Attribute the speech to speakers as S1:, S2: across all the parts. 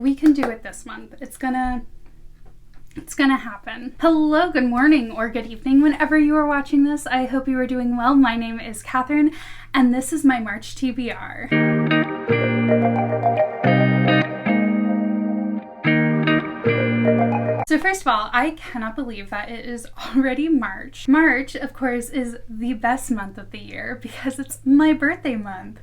S1: We can do it this month. It's gonna happen. Hello, good morning, or good evening, whenever you are watching this. I hope you are doing well. My name is Catherine, and this is my March TBR. So first of all, I cannot believe that it is already March. March, of course, is the best month of the year because it's my birthday month.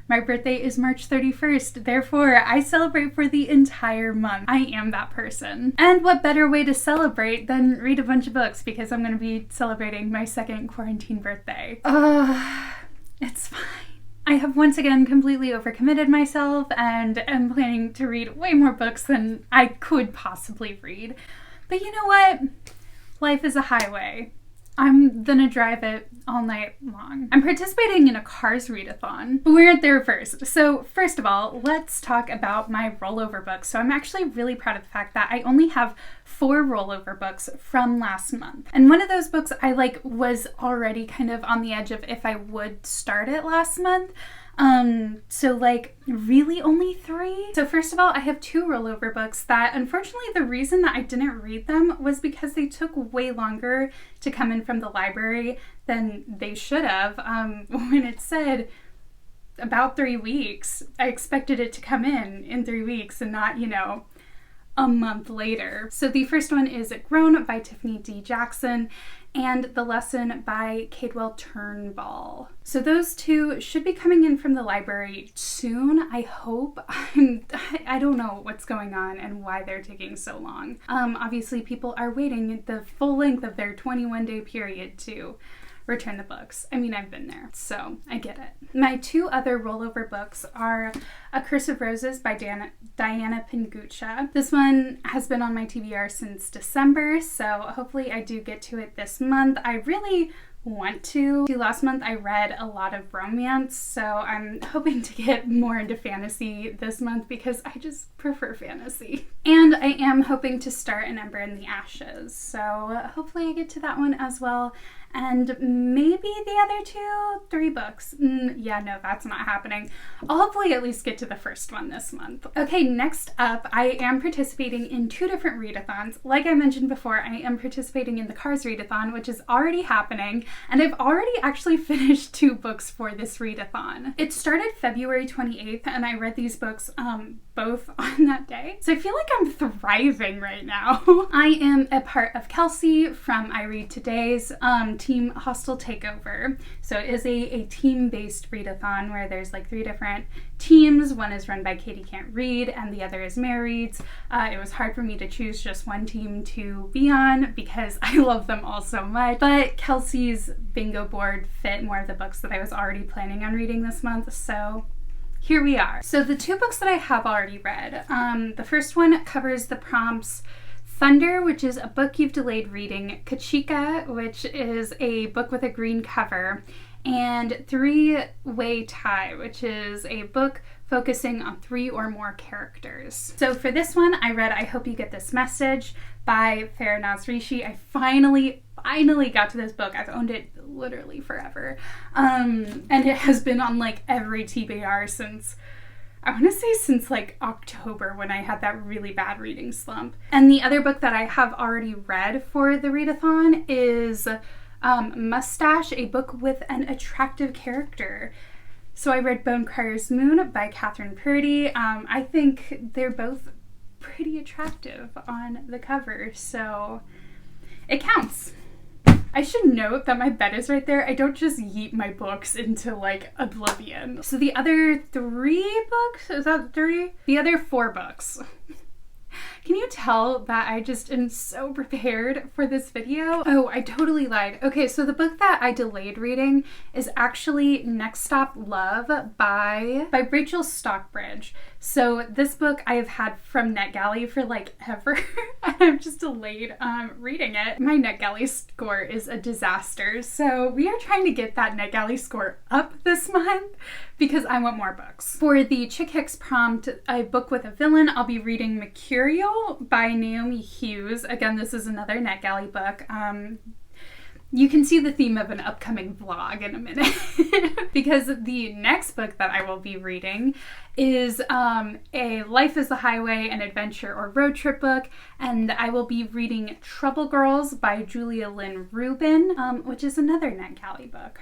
S1: My birthday is March 31st, therefore I celebrate for the entire month. I am that person. And what better way to celebrate than read a bunch of books, because I'm going to be celebrating my second quarantine birthday. It's fine. I have once again completely overcommitted myself and am planning to read way more books than I could possibly read. But you know what? Life is a highway. I'm gonna drive it all night long. I'm participating in a Cars readathon, but we're there first. So first of all, let's talk about my rollover books. So I'm actually really proud of the fact that I only have 4 rollover books from last month. And one of those books I was already kind of on the edge of if I would start it last month. So really only 3. So first of all, I have 2 rollover books that unfortunately the reason that I didn't read them was because they took way longer to come in from the library than they should have. When it said about 3 weeks, I expected it to come in 3 weeks and not, a month later. So the first one is Grown by Tiffany D. Jackson and The Lesson by Cadwell Turnbull. So those 2 should be coming in from the library soon, I hope. I don't know what's going on and why they're taking so long. Obviously people are waiting the full length of their 21-day period to return the books. I mean, I've been there, so I get it. My 2 other rollover books are A Curse of Roses by Diana Pingucha. This one has been on my TBR since December, so hopefully I do get to it this month. I really want to. Last month I read a lot of romance, so I'm hoping to get more into fantasy this month because I just prefer fantasy. And I am hoping to start An Ember in the Ashes, so hopefully I get to that one as well. And maybe the other 3 books. Yeah, no, that's not happening. I'll hopefully at least get to the first one this month. Okay, next up, I am participating in 2 different readathons. Like I mentioned before, I am participating in the Cars readathon, which is already happening, and I've already actually finished 2 books for this readathon. It started February 28th, and I read these books both on that day. So I feel like I'm thriving right now. I am a part of Kelsey from I Read Today's Team Hostile Takeover. So it is a team-based readathon where there's 3 different teams. One is run by Katie Can't Read and the other is Mare Reads. It was hard for me to choose just one team to be on because I love them all so much, but Kelsey's bingo board fit more of the books that I was already planning on reading this month, so here we are. So the 2 books that I have already read, the first one covers the prompts Thunder, which is a book you've delayed reading, Kachika, which is a book with a green cover, and Three-Way Tie, which is a book focusing on 3 or more characters. So for this one, I read I Hope You Get This Message by Farinaz Rishi. I finally got to this book. I've owned it literally forever. And it has been on every TBR since, I want to say since October, when I had that really bad reading slump. And the other book that I have already read for the readathon is Mustache, a book with an attractive character. So I read Bonecryer's Moon by Catherine Purdy. I think they're both pretty attractive on the cover, so it counts. I should note that my bed is right there. I don't just yeet my books into oblivion. So the other 3 books, is that 3? The other 4 books. Can you tell that I just am so prepared for this video? Oh, I totally lied. Okay, so the book that I delayed reading is actually Next Stop Love by Rachel Stockbridge. So this book I have had from NetGalley for ever, and I've just delayed reading it. My NetGalley score is a disaster, so we are trying to get that NetGalley score up this month because I want more books. For the Chick Hicks prompt, A Book with a Villain, I'll be reading Mercurial by Naomi Hughes. Again, this is another NetGalley book. You can see the theme of an upcoming vlog in a minute because the next book that I will be reading is a Life is the Highway, an adventure or road trip book, and I will be reading Trouble Girls by Julia Lynn Rubin, which is another NetGalley book.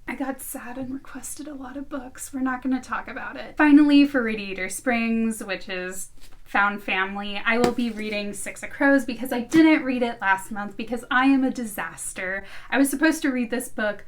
S1: I got sad and requested a lot of books. We're not going to talk about it. Finally, for Radiator Springs, which is Found Family, I will be reading Six of Crows because I didn't read it last month because I am a disaster. I was supposed to read this book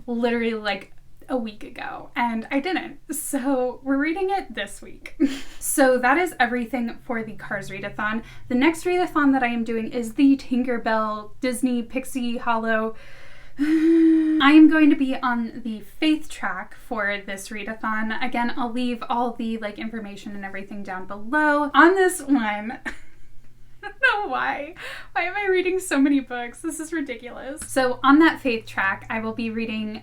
S1: literally like a week ago and I didn't. So we're reading it this week. So that is everything for the Cars Readathon. The next readathon that I am doing is the Tinkerbell Disney Pixie Hollow. I am going to be on the faith track for this readathon. Again, I'll leave all the information and everything down below. On this one, I don't know why. Why am I reading so many books? This is ridiculous. So on that faith track, I will be reading,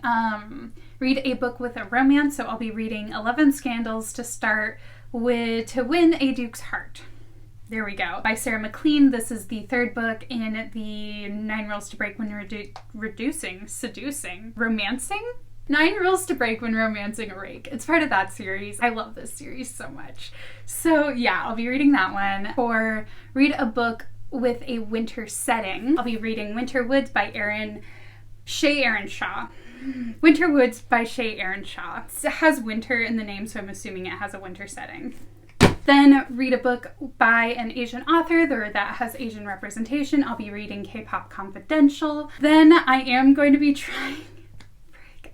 S1: read a book with a romance. So I'll be reading 11 Scandals to start with To Win a Duke's Heart. There we go. By Sarah McLean. This is the third book in the 9 Rules to Break When Romancing? 9 Rules to Break When Romancing a Rake. It's part of that series. I love this series so much. So yeah, I'll be reading that one. For read a book with a winter setting, I'll be reading Winter Woods by Shay Earnshaw. Winter Woods by Shay Earnshaw. It has winter in the name, so I'm assuming it has a winter setting. Then read a book by an Asian author that has Asian representation. I'll be reading K-Pop Confidential. Then I am going to be trying...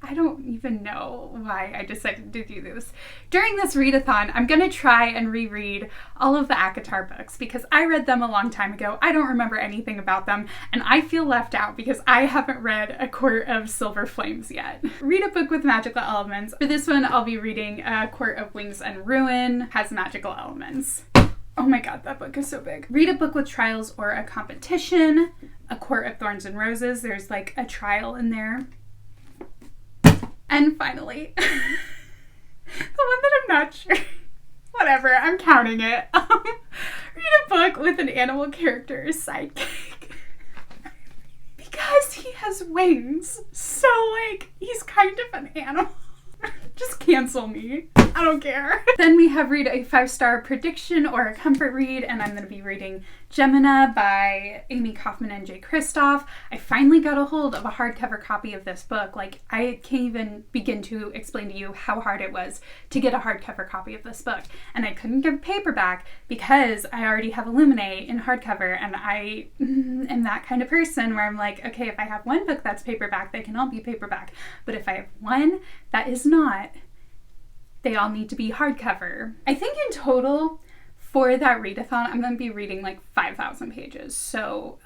S1: I don't even know why I decided to do this. During this readathon, I'm going to try and reread all of the ACOTAR books because I read them a long time ago. I don't remember anything about them, and I feel left out because I haven't read A Court of Silver Flames yet. Read a book with magical elements. For this one, I'll be reading A Court of Wings and Ruin, has magical elements. Oh my god, that book is so big. Read a book with trials or a competition. A Court of Thorns and Roses. There's like a trial in there. And finally, the one that I'm not sure, whatever, I'm counting it. Read a book with an animal character sidekick. Because he has wings, so he's kind of an animal. Just cancel me. I don't care. Then we have read a 5-star prediction or a comfort read, and I'm going to be reading Gemina by Amy Kaufman and Jay Kristoff. I finally got a hold of a hardcover copy of this book. I can't even begin to explain to you how hard it was to get a hardcover copy of this book. And I couldn't get paperback because I already have Illuminate in hardcover, and I am that kind of person where I'm like, okay, if I have one book that's paperback, they can all be paperback. But if I have one that is not, they all need to be hardcover. I think in total for that readathon, I'm going to be reading 5,000 pages, so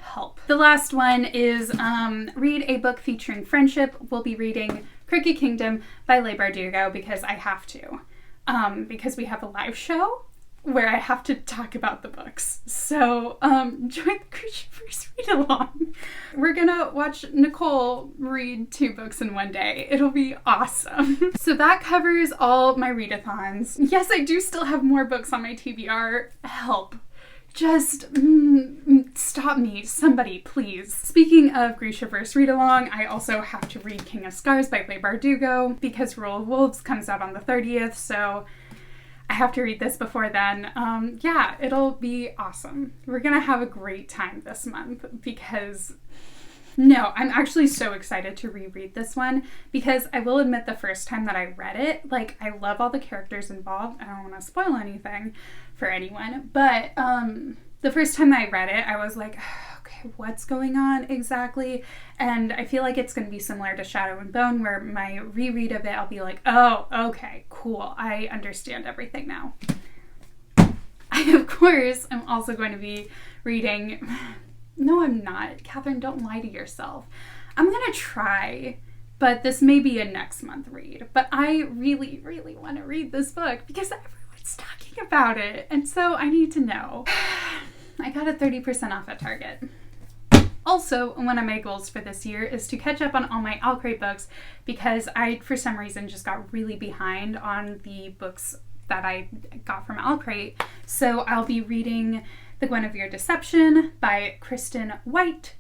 S1: help. The last one is read a book featuring friendship. We'll be reading Crooked Kingdom by Leigh Bardugo because I have to, because we have a live show where I have to talk about the books. So join the Grishaverse read along. We're gonna watch Nicole read 2 books in one day. It'll be awesome. So that covers all my readathons. Yes, I do still have more books on my TBR. Help. Just stop me, somebody, please. Speaking of Grishaverse read along, I also have to read King of Scars by Leigh Bardugo because Rule of Wolves comes out on the 30th, so I have to read this before then. Yeah, it'll be awesome. We're gonna have a great time this month because, no, I'm actually so excited to reread this one because I will admit the first time that I read it, I love all the characters involved. I don't want to spoil anything for anyone, but the first time that I read it, I was like, okay, what's going on exactly? And I feel like it's going to be similar to Shadow and Bone, where my reread of it, I'll be like, oh, okay, cool. I understand everything now. I, of course, am also going to be reading... No, I'm not. Catherine, don't lie to yourself. I'm going to try, but this may be a next month read. But I really, really want to read this book because everyone's talking about it. And so I need to know. I got it 30% off at Target. Also, one of my goals for this year is to catch up on all my Alcrate books because I, for some reason, just got really behind on the books that I got from Alcrate. So I'll be reading The Guinevere Deception by Kirsten White.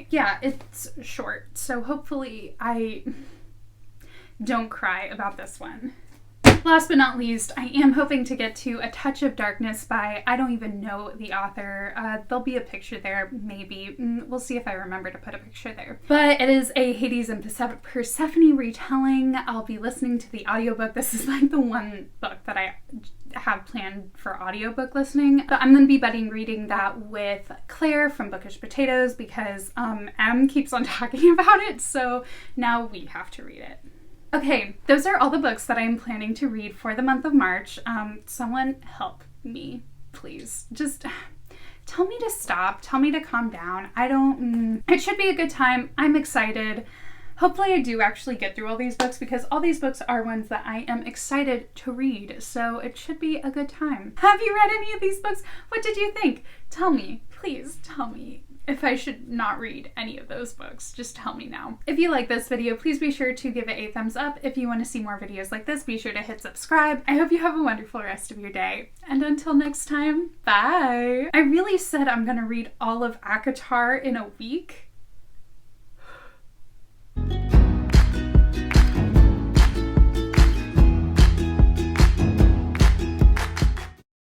S1: Yeah, it's short, so hopefully I don't cry about this one. Last but not least, I am hoping to get to A Touch of Darkness by, I don't even know the author. There'll be a picture there, maybe. We'll see if I remember to put a picture there. But it is a Hades and Persephone retelling. I'll be listening to the audiobook. This is like the one book that I have planned for audiobook listening. But I'm going to be budding reading that with Claire from Bookish Potatoes because Em keeps on talking about it, so now we have to read it. Okay, those are all the books that I'm planning to read for the month of March. Someone help me, please. Just tell me to stop. Tell me to calm down. It should be a good time. I'm excited. Hopefully I do actually get through all these books because all these books are ones that I am excited to read. So it should be a good time. Have you read any of these books? What did you think? Tell me. Please tell me. If I should not read any of those books, just tell me now. If you like this video, please be sure to give it a thumbs up. If you want to see more videos like this, be sure to hit subscribe. I hope you have a wonderful rest of your day. And until next time, bye! I really said I'm gonna read all of ACOTAR in a week.